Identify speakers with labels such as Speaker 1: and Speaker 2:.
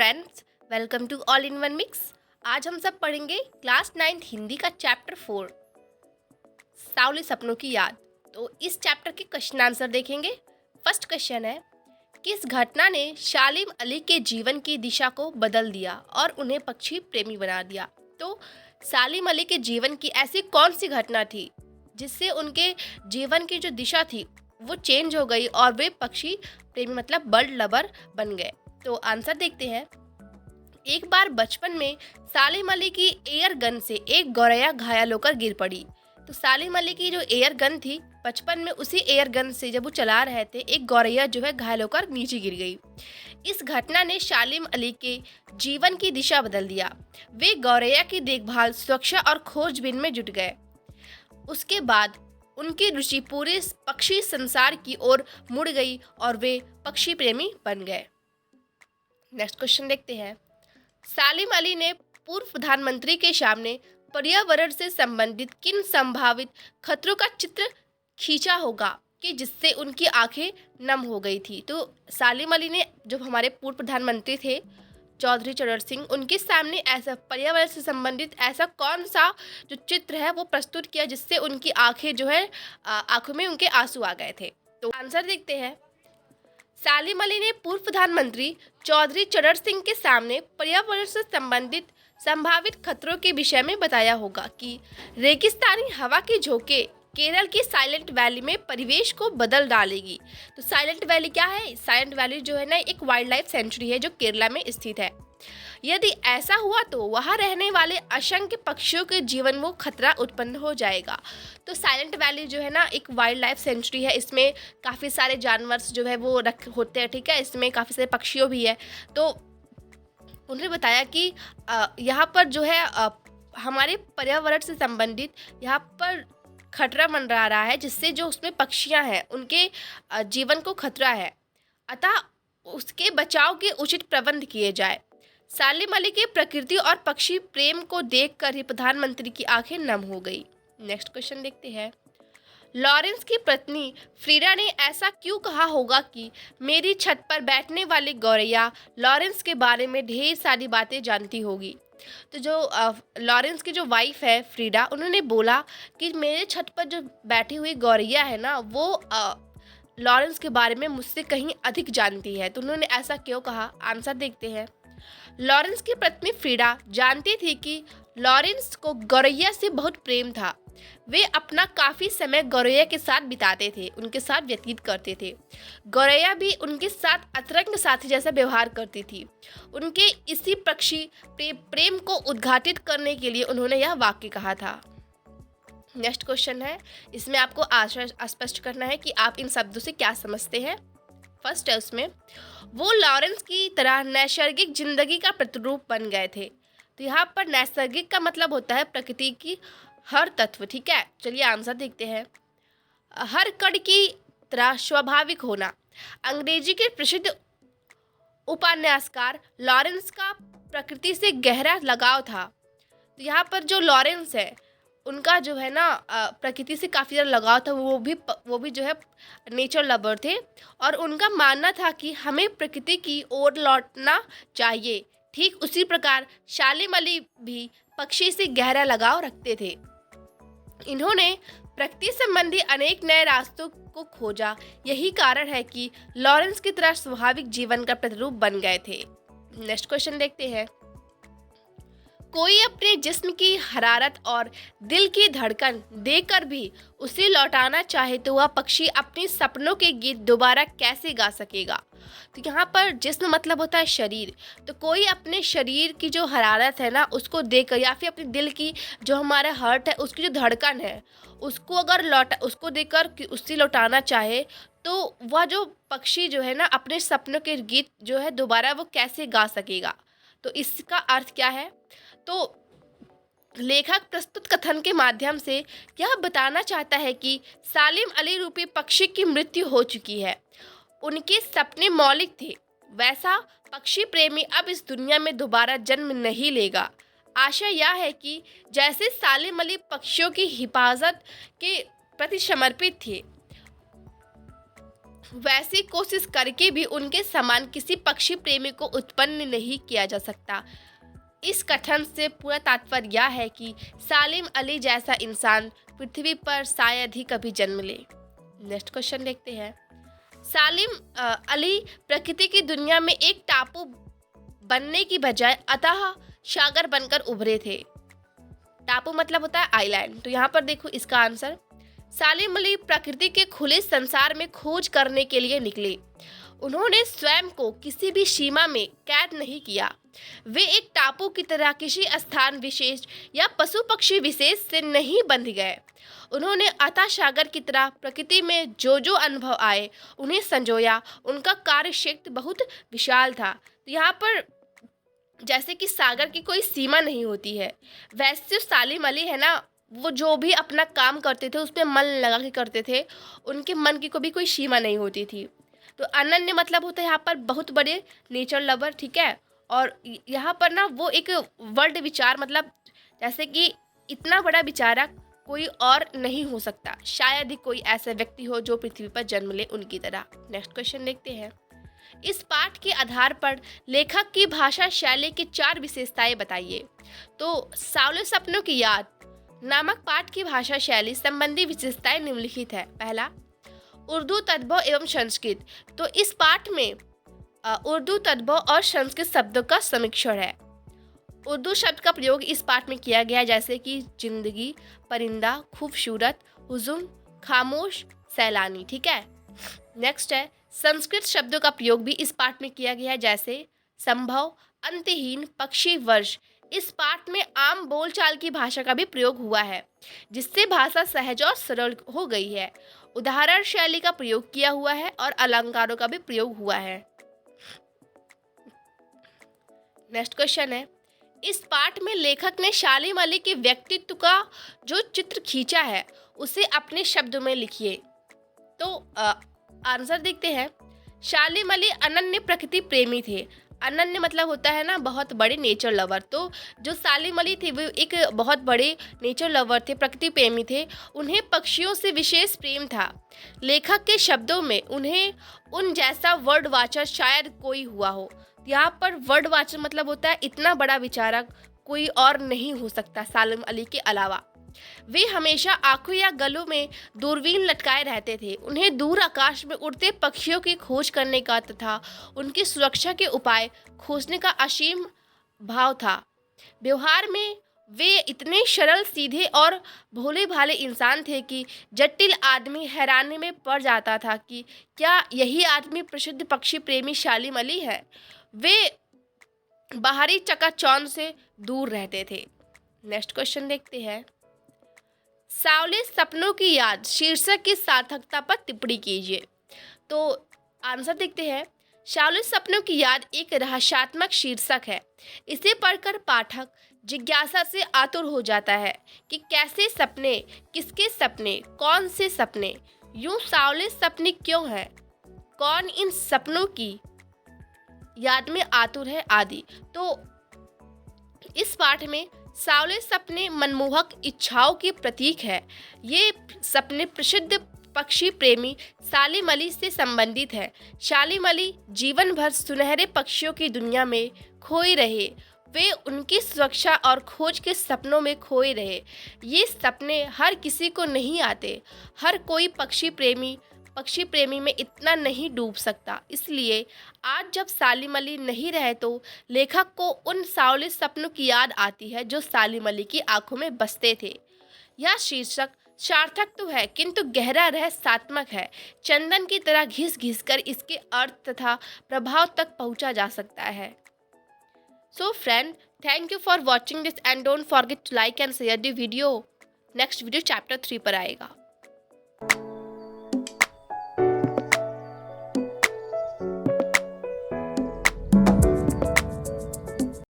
Speaker 1: Friends, welcome to all in one mix. आज हम सब पढ़ेंगे क्लास 9 हिंदी का चैप्टर 4 सावली सपनों की याद। तो इस चैप्टर के क्वेश्चन आंसर देखेंगे। फर्स्ट क्वेश्चन है, किस घटना ने शालिम अली के जीवन की दिशा को बदल दिया और उन्हें पक्षी प्रेमी बना दिया? तो सालिम अली के जीवन की ऐसी कौन सी घटना थी जिससे उनके जीवन की जो दिशा थी वो चेंज हो गई और वे पक्षी प्रेमी मतलब बर्ड लवर बन गए? तो आंसर देखते हैं। एक बार बचपन में सालिम अली की एयर गन से एक गौरैया घायल होकर गिर पड़ी। तो सालिम अली की जो एयर गन थी, बचपन में उसी एयर गन से जब वो चला रहे थे, एक गौरैया जो है घायल होकर नीचे गिर गई। इस घटना ने सालिम अली के जीवन की दिशा बदल दिया। वे गौरैया की देखभाल, सुरक्षा और खोजबीन में जुट गए। उसके बाद उनकी रुचि पूरे पक्षी संसार की ओर मुड़ गई और वे पक्षी प्रेमी बन गए। नेक्स्ट क्वेश्चन देखते हैं। सालिम अली ने पूर्व प्रधानमंत्री के सामने पर्यावरण से संबंधित किन संभावित खतरों का चित्र खींचा होगा कि जिससे उनकी आंखें नम हो गई थी? तो सालिम अली ने, जो हमारे पूर्व प्रधानमंत्री थे चौधरी चरण सिंह, उनके सामने ऐसा पर्यावरण से संबंधित ऐसा कौन सा जो चित्र है वो प्रस्तुत किया जिससे उनकी आंखें जो है आंखों में उनके आंसू आ गए थे? तो आंसर देखते हैं। सालिम अली ने पूर्व प्रधानमंत्री चौधरी चरण सिंह के सामने पर्यावरण से संबंधित संभावित खतरों के विषय में बताया होगा कि रेगिस्तानी हवा की झोंके केरल की साइलेंट वैली में परिवेश को बदल डालेगी। तो साइलेंट वैली क्या है? साइलेंट वैली जो है ना, एक वाइल्ड लाइफ सेंचुरी है जो केरला में स्थित है। यदि ऐसा हुआ तो वहां रहने वाले असंख्य पक्षियों के जीवन में खतरा उत्पन्न हो जाएगा। तो साइलेंट वैली जो है ना, एक वाइल्ड लाइफ सेंचुरी है। इसमें काफ़ी सारे जानवर जो है वो होते हैं, ठीक है। इसमें काफ़ी सारे पक्षियों भी है। तो उन्होंने बताया कि यहाँ पर जो है हमारे पर्यावरण से संबंधित यहाँ पर खतरा मंडरा रहा है, जिससे जो उसमें पक्षियाँ हैं उनके जीवन को खतरा है, अतः उसके बचाव के उचित प्रबंध किए जाए। सालिम अली के प्रकृति और पक्षी प्रेम को देखकर ही प्रधानमंत्री की आंखें नम हो गई। नेक्स्ट क्वेश्चन देखते हैं। लॉरेंस की पत्नी फ्रीडा ने ऐसा क्यों कहा होगा कि मेरी छत पर बैठने वाली गौरैया लॉरेंस के बारे में ढेर सारी बातें जानती होगी? तो जो लॉरेंस की जो वाइफ है फ्रीडा, उन्होंने बोला कि मेरे छत पर जो बैठी हुई गौरैया है ना, वो लॉरेंस के बारे में मुझसे कहीं अधिक जानती है। तो उन्होंने ऐसा क्यों कहा? आंसर देखते हैं। लॉरेंस की पत्नी फ्रीडा जानती थी कि लॉरेंस को गौरैया से बहुत प्रेम था। वे अपना काफी समय गौरैया के साथ बिताते थे, उनके साथ व्यतीत करते थे। गौरैया भी उनके साथ अतरंग साथी जैसा व्यवहार करती थी। उनके इसी पक्षी प्रेम को उद्घाटित करने के लिए उन्होंने यह वाक्य कहा था। नेक्स्ट क्वेश्चन है, इसमें आपको स्पष्ट करना है कि आप इन शब्दों से क्या समझते हैं। फर्स्ट है उसमें, वो लॉरेंस की तरह नैसर्गिक जिंदगी का प्रतिरूप बन गए थे। तो यहाँ पर नैसर्गिक का मतलब होता है प्रकृति की हर तत्व, ठीक है। चलिए आंसर देखते हैं। हर कण की तरह स्वाभाविक होना। अंग्रेजी के प्रसिद्ध उपन्यासकार लॉरेंस का प्रकृति से गहरा लगाव था। तो यहाँ पर जो लॉरेंस है उनका जो है ना प्रकृति से काफ़ी ज़्यादा लगाव था। वो भी जो है नेचर लवर थे और उनका मानना था कि हमें प्रकृति की ओर लौटना चाहिए। ठीक उसी प्रकार सालिम अली भी पक्षी से गहरा लगाव रखते थे। इन्होंने प्रकृति संबंधी अनेक नए रास्तों को खोजा। यही कारण है कि लॉरेंस की तरह स्वाभाविक जीवन का प्रतिरूप बन गए थे। नेक्स्ट क्वेश्चन देखते हैं। कोई अपने जिस्म की हरारत और दिल की धड़कन देकर भी उसे लौटाना चाहे तो वह पक्षी अपने सपनों के गीत दोबारा कैसे गा सकेगा? तो यहाँ पर जिस्म मतलब होता है शरीर। तो कोई अपने शरीर की जो हरारत है ना उसको देकर, या फिर अपने दिल की जो हमारा हार्ट है उसकी जो धड़कन है उसको अगर उसको देकर उससे लौटाना चाहे तो वह जो पक्षी जो है ना अपने सपनों के गीत जो है दोबारा वो कैसे गा सकेगा? तो इसका अर्थ क्या है? तो लेखक प्रस्तुत कथन के माध्यम से यह बताना चाहता है कि सालिम अली रूपी पक्षी की मृत्यु हो चुकी है। उनके सपने मौलिक थे। वैसा पक्षी प्रेमी अब इस दुनिया में दोबारा जन्म नहीं लेगा। आशा यह है कि जैसे सालिम अली पक्षियों की हिफाजत के प्रति समर्पित थे, वैसी कोशिश करके भी उनके समान किसी पक्षी प्रेमी को उत्पन्न नहीं किया जा सकता। इस कथन से पूरा तात्पर्य यह है कि सालिम अली जैसा इंसान पृथ्वी पर शायद ही कभी जन्म ले। नेक्स्ट क्वेश्चन देखते हैं। सालिम अली प्रकृति की दुनिया में एक टापू बनने की बजाय अतः सागर बनकर उभरे थे। टापू मतलब होता है आइलैंड। तो यहाँ पर देखो इसका आंसर, सालिम अली प्रकृति के खुले संसार में खोज करने के लिए निकले। उन्होंने स्वयं को किसी भी सीमा में कैद नहीं किया। वे एक टापू की तरह किसी स्थान विशेष या पशु पक्षी विशेष से नहीं बंध गए। उन्होंने अथाह सागर की तरह प्रकृति में जो जो अनुभव आए उन्हें संजोया। उनका कार्य क्षेत्र बहुत विशाल था। तो यहाँ पर जैसे कि सागर की कोई सीमा नहीं होती है, वैसे सालिम अली है ना, वो जो भी अपना काम करते थे उसमें मन लगा के करते थे। उनके मन की कभी कोई सीमा नहीं होती थी। तो अनन्य मतलब होता है यहाँ पर बहुत बड़े नेचर लवर, ठीक है। और यहाँ पर ना वो एक वर्ल्ड विचार, मतलब जैसे कि इतना बड़ा विचारक कोई और नहीं हो सकता, शायद ही कोई ऐसा व्यक्ति हो जो पृथ्वी पर जन्म ले उनकी तरह। नेक्स्ट क्वेश्चन देखते हैं। इस पाठ के आधार पर लेखक की भाषा शैली की 4 विशेषताएं बताइए। तो सावले सपनों की याद नामक पाठ की भाषा शैली संबंधी विशेषताएं निम्नलिखित है। पहला, उर्दू तद्भव एवं संस्कृत। तो इस पाठ में उर्दू तद्भव और संस्कृत शब्दों का समिश्रण है। उर्दू शब्द का प्रयोग इस पाठ में किया गया, जैसे कि जिंदगी, परिंदा, खूबसूरत, हुजुम, खामोश, सैलानी, ठीक है। नेक्स्ट है, संस्कृत शब्दों का प्रयोग भी इस पाठ में किया गया है, जैसे संभव, अंतहीन, पक्षी, वर्ष। इस पाठ में आम बोलचाल की भाषा का भी प्रयोग हुआ है, जिससे भाषा सहज और सरल हो गई है। उदाहरण शैली का प्रयोग किया हुआ है और अलंकारों का भी प्रयोग हुआ है। नेक्स्ट क्वेश्चन है, इस पाठ में लेखक ने सालिम अली के व्यक्तित्व का जो चित्र खींचा है उसे अपने शब्दों में लिखिए। तो आंसर देखते हैं। सालिम अली अनन्य प्रकृति प्रेमी थे। अनन्य मतलब होता है ना बहुत बड़े नेचर लवर। तो जो सालिम अली थे वो एक बहुत बड़े नेचर लवर थे, प्रकृति प्रेमी थे। उन्हें पक्षियों से विशेष प्रेम था। लेखक के शब्दों में उन्हें उन जैसा वर्ड वाचर शायद कोई हुआ हो। यहाँ पर वर्ड वाचर मतलब होता है इतना बड़ा विचारक कोई और नहीं हो सकता सालिम अली के अलावा। वे हमेशा आंखों या गलों में दूरबीन लटकाए रहते थे। उन्हें दूर आकाश में उड़ते पक्षियों की खोज करने का तथा उनकी सुरक्षा के उपाय खोजने का असीम भाव था। व्यवहार में वे इतने सरल, सीधे और भोले भाले इंसान थे कि जटिल आदमी हैरानी में पड़ जाता था कि क्या यही आदमी प्रसिद्ध पक्षी प्रेमी सालिम अली है। वे बाहरी चकाचौंध से दूर रहते थे। नेक्स्ट क्वेश्चन देखते हैं। सावले सपनों की याद शीर्षक की सार्थकता पर टिप्पणी कीजिए। तो आंसर देखते हैं। सावले सपनों की याद एक रहस्यात्मक शीर्षक है। इसे पढ़कर पाठक जिज्ञासा से आतुर हो जाता है कि कैसे सपने, किसके सपने, कौन से सपने, यूं सावले सपने क्यों हैं, कौन इन सपनों की याद में आतुर है आदि। तो इस पाठ में सावले सपने मनमोहक इच्छाओं के प्रतीक है। ये सपने प्रसिद्ध पक्षी प्रेमी सालिम अली से संबंधित है। सालिम अली जीवन भर सुनहरे पक्षियों की दुनिया में खोए रहे। वे उनकी सुरक्षा और खोज के सपनों में खोए रहे। ये सपने हर किसी को नहीं आते। हर कोई पक्षी प्रेमी में इतना नहीं डूब सकता। इसलिए आज जब सालिम अली नहीं रहे तो लेखक को उन सावले सपनों की याद आती है जो सालिम अली की आंखों में बसते थे। यह शीर्षक सार्थक तो है किंतु गहरा रहस्यात्मक है। चंदन की तरह घिस घिस कर इसके अर्थ तथा प्रभाव तक पहुंचा जा सकता है। So friend, thank you for watching this and don't forget to like and share the video. Next video chapter 3 पर आएगा।